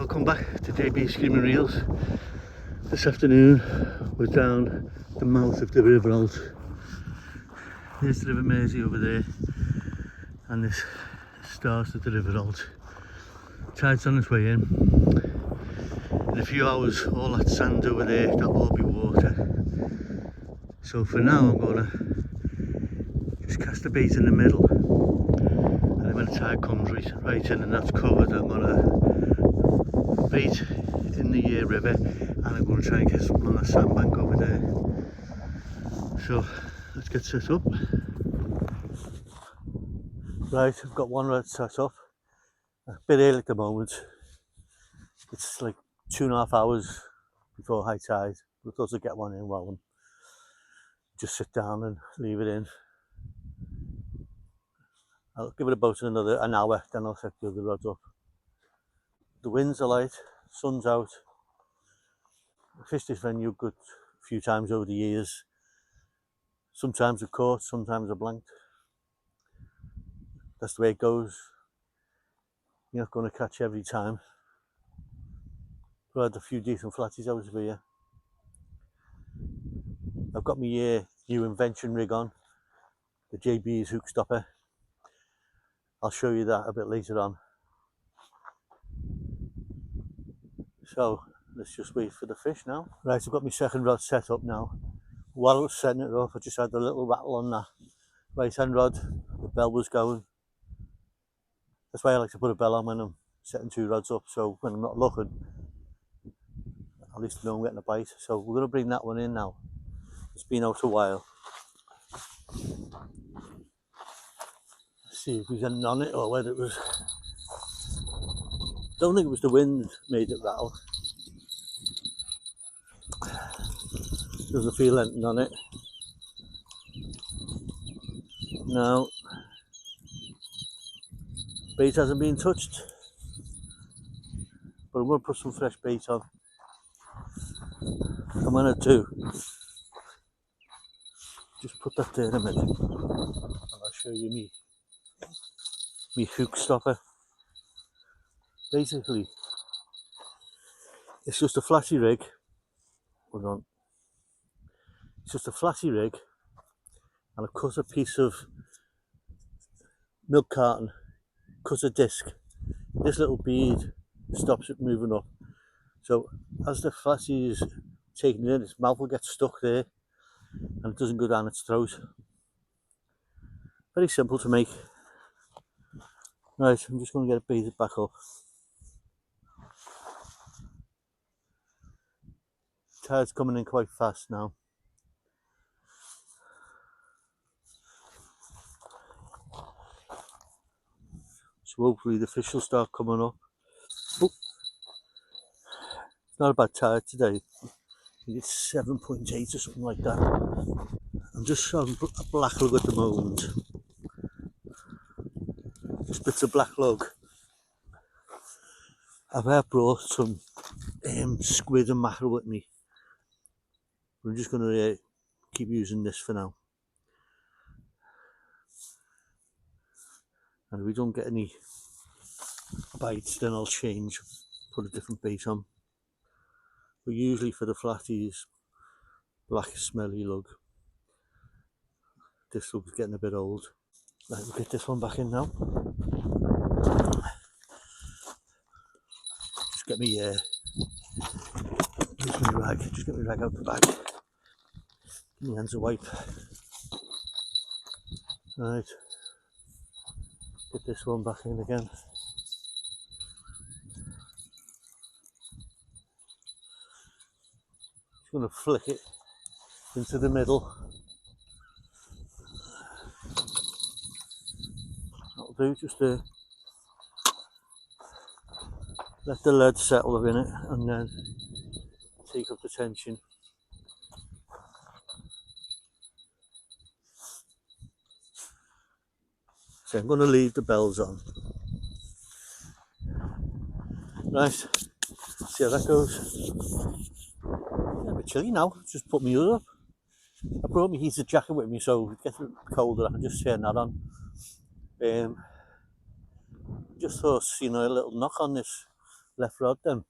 Welcome back to JB Screaming Reels. This afternoon we're down the mouth of the River Alt. There's the River Mersey over there, and this starts at the River Alt. Tide's on its way in. In a few hours all that sand over there, that'll all be water. So for now I'm gonna just cast the bait in the middle, and then when the tide comes right in and that's covered, I'm gonna bait in the river, and I'm going to try and get something on that sandbank over there. So let's get set up. Right, I've got one rod set up. A bit early at the moment. It's like 2.5 hours before high tide. We'll also get one in well and just sit down and leave it in. I'll give it about an hour, then I'll set the other rods up. The winds are light, sun's out. I fished this venue a good few times over the years. Sometimes I've caught, sometimes I've blanked. That's the way it goes. You're not going to catch every time. But I had a few decent flatties out of here. I've got my new invention rig on, the JB's hook stopper. I'll show you that a bit later on. So let's just wait for the fish now. Right, I've got my second rod set up now. While I was setting it up, I just had a little rattle on that right hand rod. The bell was going. That's why I like to put a bell on when I'm setting two rods up, so when I'm not looking, at least I know I'm getting a bite. So we're going to bring that one in now. It's been out a while. Let's see if there's anything on it or whether it was... Don't think it was the wind made it rattle. Doesn't feel anything on it. No. Bait hasn't been touched. But I'm going to put some fresh bait on. And when I do, just put that there in a minute. And I'll show you me hook stopper. Basically, it's just a flatty rig. Hold on. It's just a flatty rig, and I cut a piece of milk carton, cut a disc. This little bead stops it moving up. So as the flatty is taking it in, its mouth will get stuck there, and it doesn't go down its throat. Very simple to make. Right, I'm just going to get it baited back up. Tide's coming in quite fast now. So hopefully the fish will start coming up. Oh, it's not a bad tide today. I think it's 7.8 or something like that. I'm just on a black lug at the moment. Just bits of black lug. I've brought some squid and mackerel with me. I'm just going to keep using this for now. And if we don't get any bites, then I'll change, put a different bait on. But usually for the flatties, black smelly lug. This lug's getting a bit old. Right, we'll get this one back in now. Just get me rag out the bag. Give me hands a wipe. Right. Get this one back in again. Just going to flick it into the middle. That'll do, just to let the lead settle in it and then take up the tension. So I'm going to leave the bells on. Right, see how that goes. Yeah, a bit chilly now, just put my hood up. I brought my heated jacket with me, so if it gets a bit colder I can just turn that on. Just thought, a little knock on this left rod, then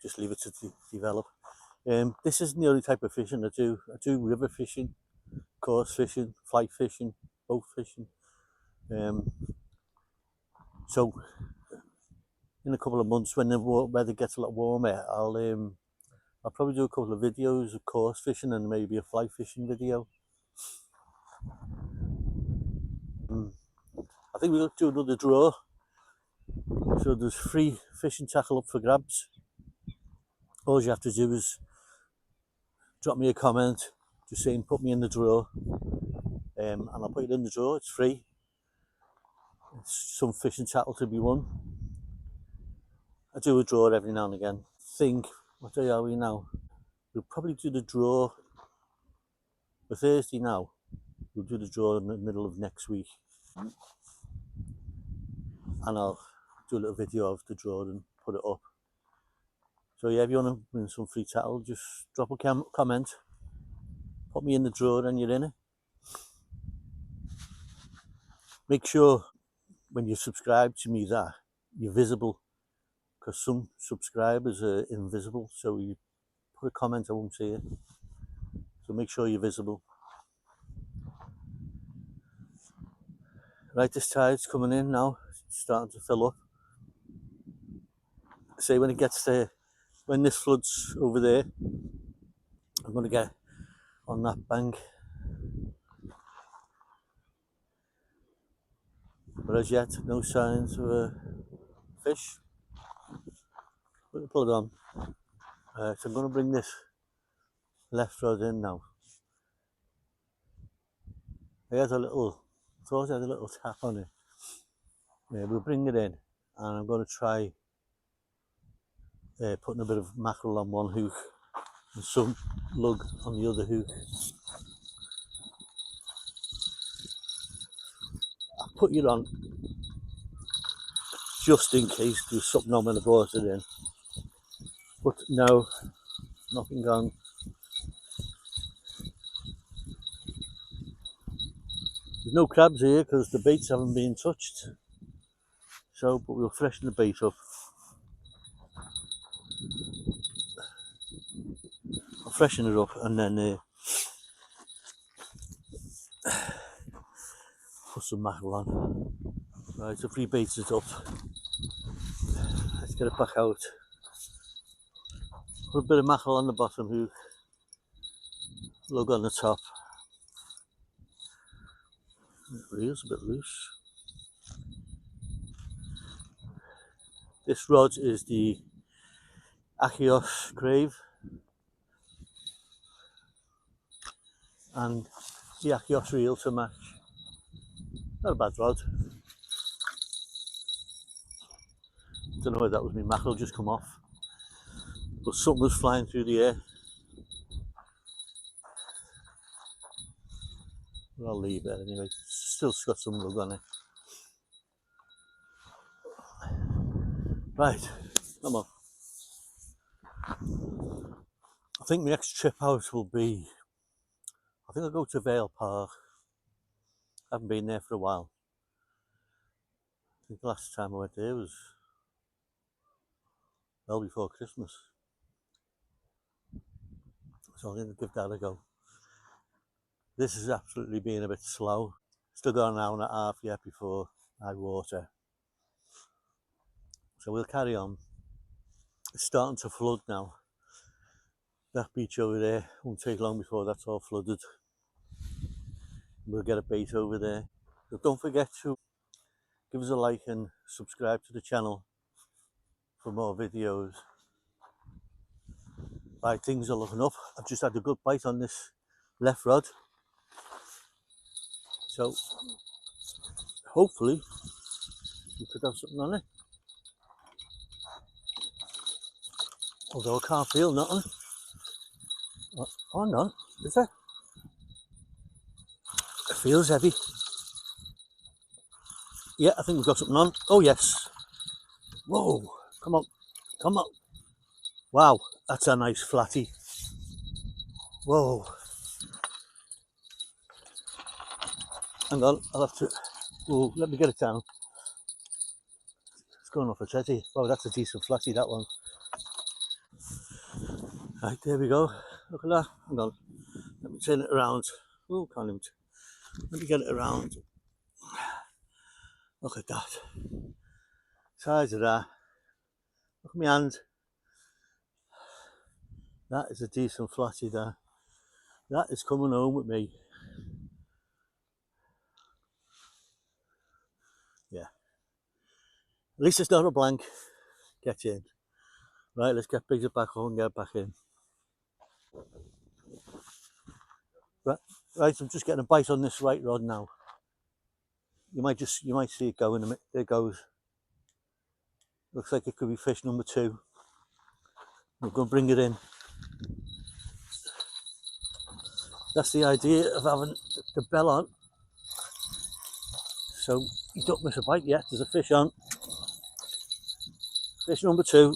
just leave it to develop. This isn't the only type of fishing I do. I do river fishing, coarse fishing, flight fishing, boat fishing. So in a couple of months, when the weather gets a lot warmer, I'll probably do a couple of videos of coarse fishing and maybe a flight fishing video. I think we'll do another draw. So there's free fishing tackle up for grabs. All you have to do is drop me a comment just saying put me in the draw, and I'll put you in the draw. It's free. It's some fishing tackle to be won. I do a draw every now and again. What day are we now? We'll probably do the draw for Thursday now. We'll do the draw in the middle of next week, and I'll do a little video of the draw and put it up. So yeah, if you want to win some free tackle, just drop a comment, put me in the draw, and you're in it. Make sure when you subscribe to me that you're visible, because some subscribers are invisible, so you put a comment, I won't see it. So make sure you're visible. Right, this tide's coming in now. It's starting to fill up. Say when it gets there, when this floods over there, I'm going to get on that bank. But as yet, no signs of a fish. We'll pull it on. So I'm going to bring this left rod in now. I thought I had a little tap on it. Yeah, we'll bring it in, and I'm going to try putting a bit of mackerel on one hook and some lug on the other hook. I put it on just in case there's something on when I brought it in. But no, nothing gone. There's no crabs here because the baits haven't been touched. So, but we'll freshen the bait up. I'll freshen it up and then put some mackerel on. Right, so free baits it up. Let's get it back out. Put a bit of mackerel on the bottom hook, lug on the top. The reel's a bit loose. This rod is the Achios Grave and the Achios reel to match. Not a bad rod. Don't know whether that was my mackerel just come off, but something was flying through the air. But I'll leave it anyway. Still got some lug on it. Right, come on. I think my next trip out will be, I think I'll go to Vale Park. I haven't been there for a while. I think the last time I went there was well before Christmas. So I'm going to give that a go. This has absolutely been a bit slow. Still got an hour and a half yet before high water. So we'll carry on. It's starting to flood now. That beach over there won't take long before that's all flooded. We'll get a bait over there. So don't forget to give us a like and subscribe to the channel for more videos. Right, things are looking up. I've just had a good bite on this left rod. So hopefully we could have something on it. Although I can't feel nothing. Oh no, is it? It feels heavy. Yeah, I think we've got something on. Oh yes. Whoa, come on, come on. Wow, that's a nice flatty. Whoa. Hang on, I'll have to, let me get it down. going off a teddy. Wow, that's a decent flatty, that one. Right, there we go. Look at that. Hang on. Let me turn it around. Oh, can't even. Let me get it around. Look at that. Size of that. Look at my hand. That is a decent flatty there. That is coming home with me. Yeah. At least it's not a blank. Get in. Right, let's get Biggs back home and get back in. Right, I'm just getting a bite on this right rod now. You might see it go in a minute. There it goes. Looks like it could be fish number 2. We're going to bring it in. That's the idea of having the bell on. So you don't miss a bite yet. There's a fish on. Fish number 2.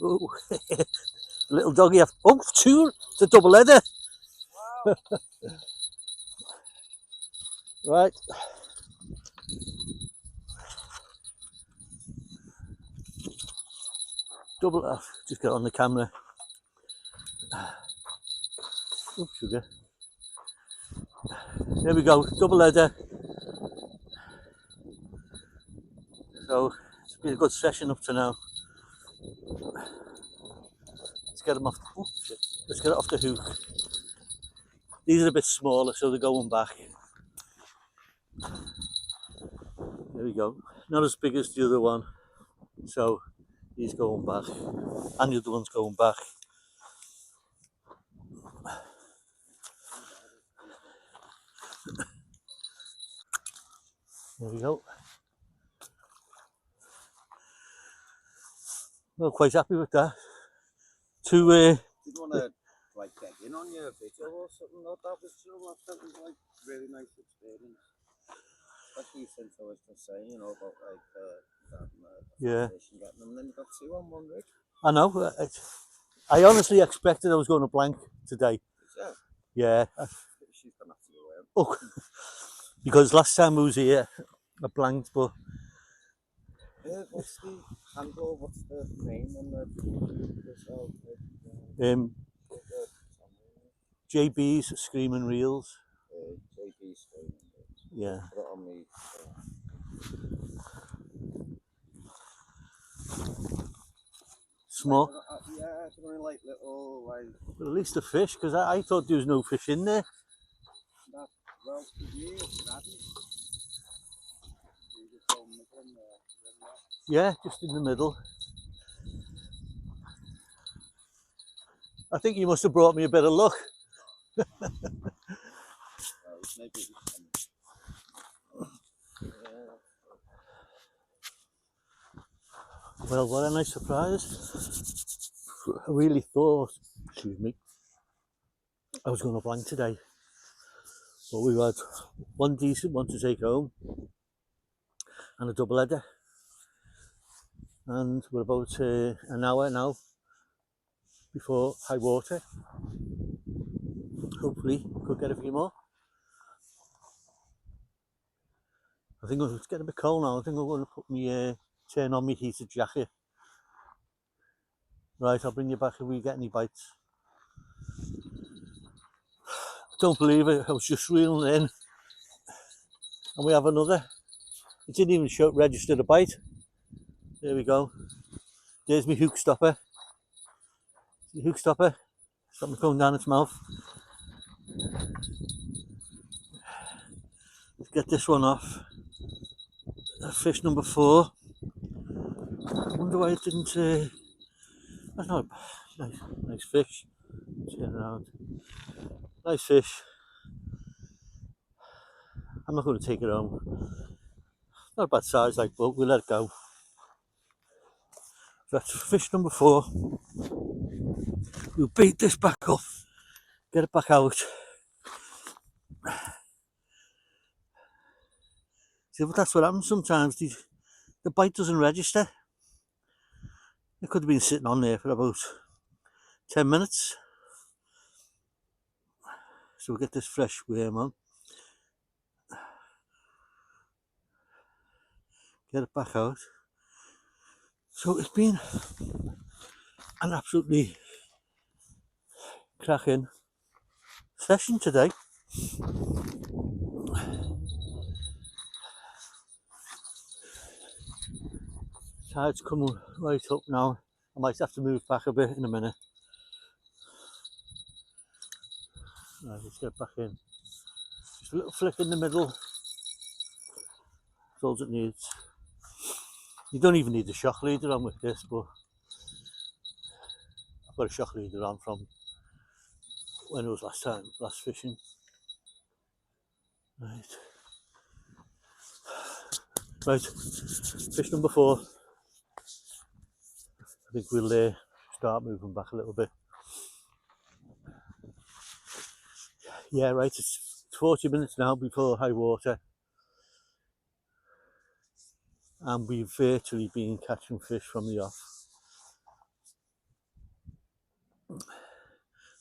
Oh, little doggy. Oh, 2. It's a double header. Wow. Right. Double. Just get on the camera. Oh, sugar. There we go. Double header. So it's been a good session up to now. Let's get them off. Oh, shit. Let's get it off the hook. These are a bit smaller, so they're going back. There we go. Not as big as the other one, so he's going back, and the other one's going back. There we go. Well, quite happy with that. Did you want to like get in on your video or something like that? That was like really nice experience. Especially since I was just saying, about like yeah, fish and getting them, and then you got 2 on 1 rig. I know. I honestly expected I was going to blank today. Yeah. She's gonna have to go in. Oh, because last time I was here, I blanked, but. What's the handle? What's the name on the JB's Screaming Reels. JB's Screaming Reels. Yeah. Put it on me. Small. Yeah, something like little like. But at least a fish, because I thought there was no fish in there. Well, for you, it's daddy. Yeah, just in the middle. I think you must have brought me a bit of luck. Well, what a nice surprise. I really thought, excuse me, I was going to blank today. But we've had one decent one to take home and a double header. And we're about an hour now before high water. Hopefully we could get a few more. I think it's getting a bit cold now. I think I'm going to put me turn on my heated jacket. Right, I'll bring you back if we get any bites. Don't believe it, I was just reeling in and we have another. It didn't even show registered a bite. There we go. There's my hook stopper. The hook stopper. Something going down its mouth. Let's get this one off. Fish number 4. I wonder why it didn't. That's not a nice fish. Turn around. Nice fish. I'm not going to take it home. Not a bad size, like, but we'll let it go. So that's fish number 4. We'll beat this back up, get it back out. See, but that's what happens sometimes. The bite doesn't register. It could have been sitting on there for about 10 minutes. So we'll get this fresh worm on. get it back out. So it's been an absolutely cracking session today. Tide's coming right up now. I might have to move back a bit in a minute. Right, let's get back in. Just a little flick in the middle. That's all it needs. You don't even need the shock leader on with this, but I've got a shock leader on from when it was last fishing. Right, fish number 4. I think we'll start moving back a little bit. Yeah, right, it's 40 minutes now before high water, and we've virtually been catching fish from the off.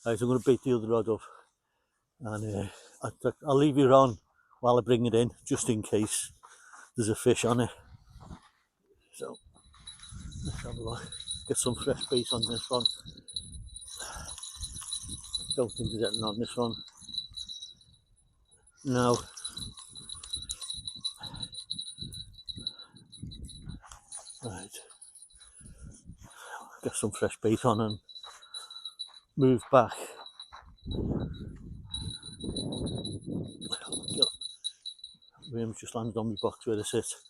Right, I'm going to bait the other rod up, and I'll leave it on while I bring it in, just in case there's a fish on it. So let's have a look, get some fresh bait on this one. Don't think there's anything on this one. No. Right, get some fresh bait on and move back. William's just landed on my box where it sits.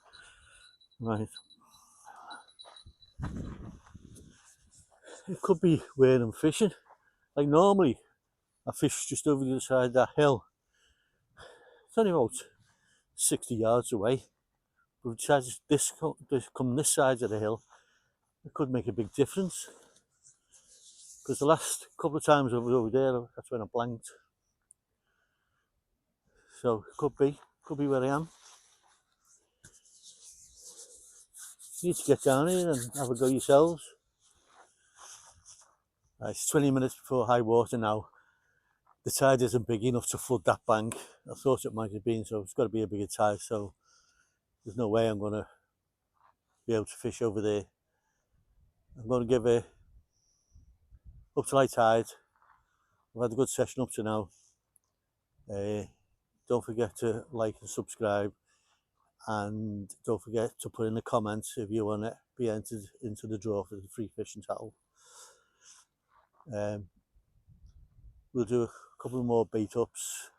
Right. It could be where I'm fishing. Like normally, I fish just over the other side of that hill. It's only about 60 yards away. But besides this come this side of the hill, it could make a big difference. Because the last couple of times I was over there, that's when I blanked. So it could be where I am. You need to get down here and have a go yourselves. It's 20 minutes before high water now. The tide isn't big enough to flood that bank. I thought it might have been, so it's got to be a bigger tide. So there's no way I'm going to be able to fish over there. I'm going to give it up to high tide. I've had a good session up to now. Don't forget to like and subscribe, and don't forget to put in the comments if you want to be entered into the draw for the free fishing towel. We'll do a couple more bait ups,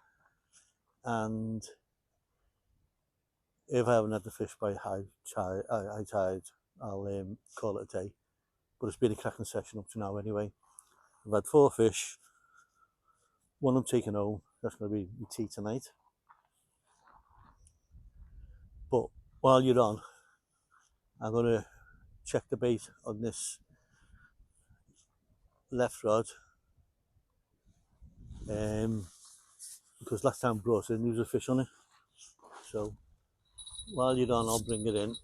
and if I haven't had the fish by high tide, I'll call it a day. But it's been a cracking session up to now anyway. I've had 4 fish. One I'm taking home. That's going to be my tea tonight. But while you're on, I'm going to check the bait on this left rod. Because last time I brought it in, there was a fish on it. So while you're on, I'll bring it in.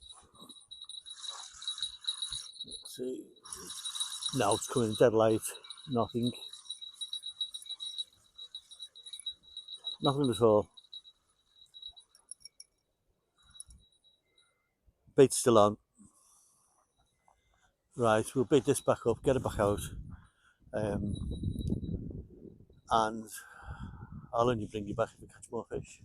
Let's see. Now it's coming dead light. Nothing at all. Bait's still on. Right, we'll bait this back up, get it back out, and I'll only bring you back if we catch more fish.